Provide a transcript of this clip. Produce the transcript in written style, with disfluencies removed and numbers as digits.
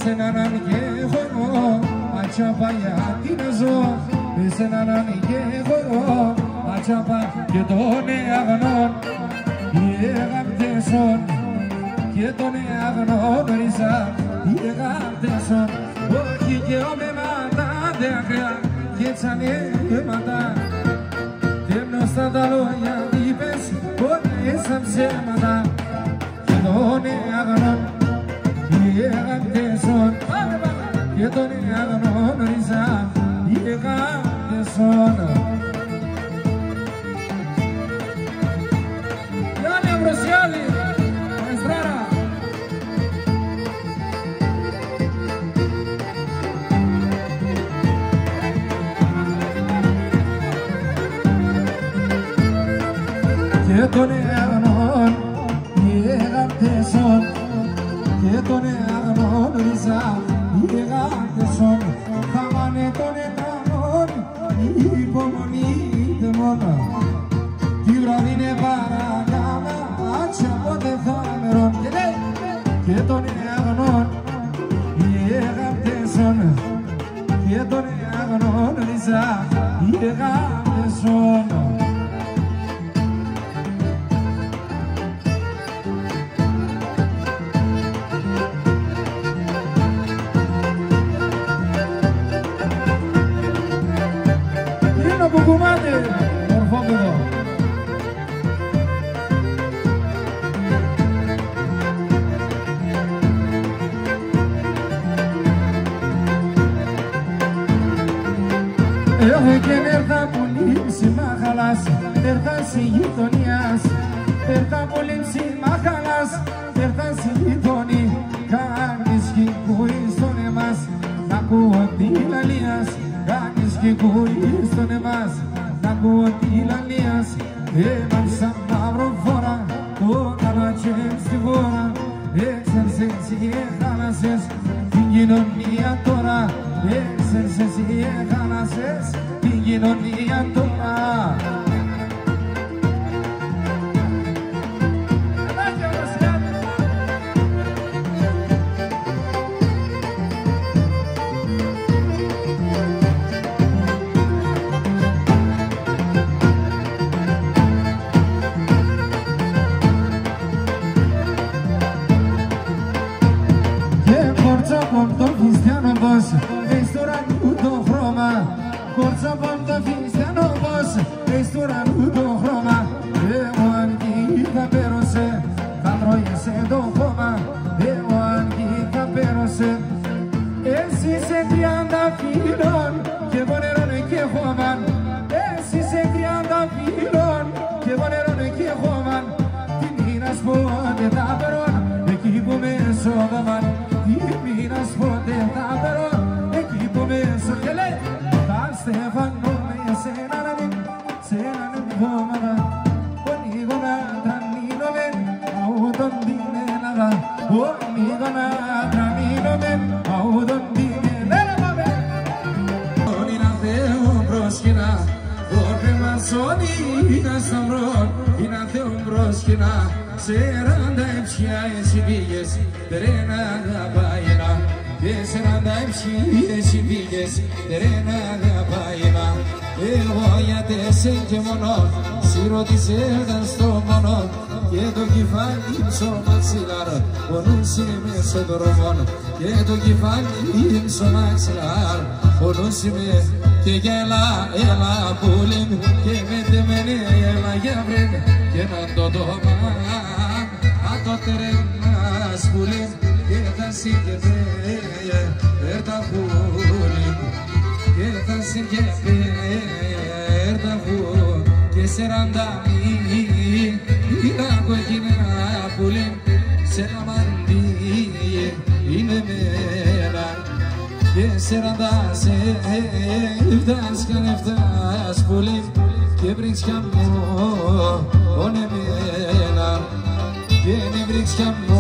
Εσένα να μην έχω ατσάπα γιατί να ζω. Εσένα να μην έχω ατσάπα και τον αγνών οι αγάπτεσον και τον αγνώρισα οι αγάπτεσον. Όχι και ομεμάτα δέχεια και τσανέματα τέμνω στα τα λόγια είπες ότι ήσαν ψέματα και τον αγνών οι αγάπτεσον και τον αγνώρισα οι αγάπτεσον. Και τον αγνών οι αγάπτεσον και τον αγνώρισα οι αγάπτεσον. Θα μάνε τον ετανόν η υπομονή δαιμόνα τη βράδυ είναι παρακάμα άτσα πότε θα μερών. Και τον αγνών οι αγάπτεσον και τον αγνώρισα οι αγάπτεσον. Από κομμάτι, μορφόπεδο. Έχω και νερθά πολύ ψημά χαλάς, νερθά σε γειτονιάς. Νερθά πολύ ψημά χαλάς, νερθά σε γειτονί. Κάνεις και ακούεις τον εμάς, να ακούω τη λαλίας. Κάνεις και ακούεις τον εμάς, να ακούω τη λαλίας. Έμαξα μαύρο φορά, το καλατσέμ στη βόρα. Έξερσες και χάλασες την κοινωνία τώρα. Έξερσες και χάλασες την κοινωνία τώρα. Κορτσόπον το χριστιανό πως έχεις του ουρανού το χρώμα. Κορτσόπον το χριστιανό πως έχεις του ουρανού το χρώμα. Εγώ αν θα πέρωσε θα τρώγεσαι το χώμα. Εγώ αν θα πέρωσε. Εσύ σε 30 φίλων και εγώ νερώνε και χώμαν. Εσύ σε 30 φίλων και εγώ νερώνε και χώμαν. Τι μήνας πότε τα περών εκεί που με σώδαμαν. Μήνας πότε θα περώ εκεί που με σωγελέ. Τα στεφανώ σε έναν βόμαδα. Ονίγω να τρανίνομεν αούτον την Ελλάδα. Ονίγω να τρανίνομεν αούτον την Ελλάδα. Όνει να Θεό προσκυνά, όρπε μας όνει να σταυρών. Είναι να Θεό προσκυνά, σε ράντα εψιά εσύ πήγες, τρένα αγαπάινα. Και σε ράντα εψιά εσύ πήγες, τρένα αγαπάινα. Εγώ γιατί σε και μόνο, σιρωτισέταν στο μόνο. Και το κεφάλι ψωμά ξυλάρ, πονούς είμαι στο δρόμο. Και το κεφάλι ψωμά ξυλάρ, πονούς είμαι. Και γέλα, έλα πουλήν, και με τεμένε έλα για βρέν. Και να το τόμα, το τρέμας πουλήν. Και θα συγκεφέε, έρτα πουλήν. Και θα συγκεφέε, έρτα πουλήν. Και σε ραντάμι, είδα κοκκινά πουλήν. Σε ένα μαντί, είναι μένα. Και σε ραντάσαι, φτάς και αν φτάς πουλήν. Και βρίσκια μου, όνε μένα. Και νευρίξια μου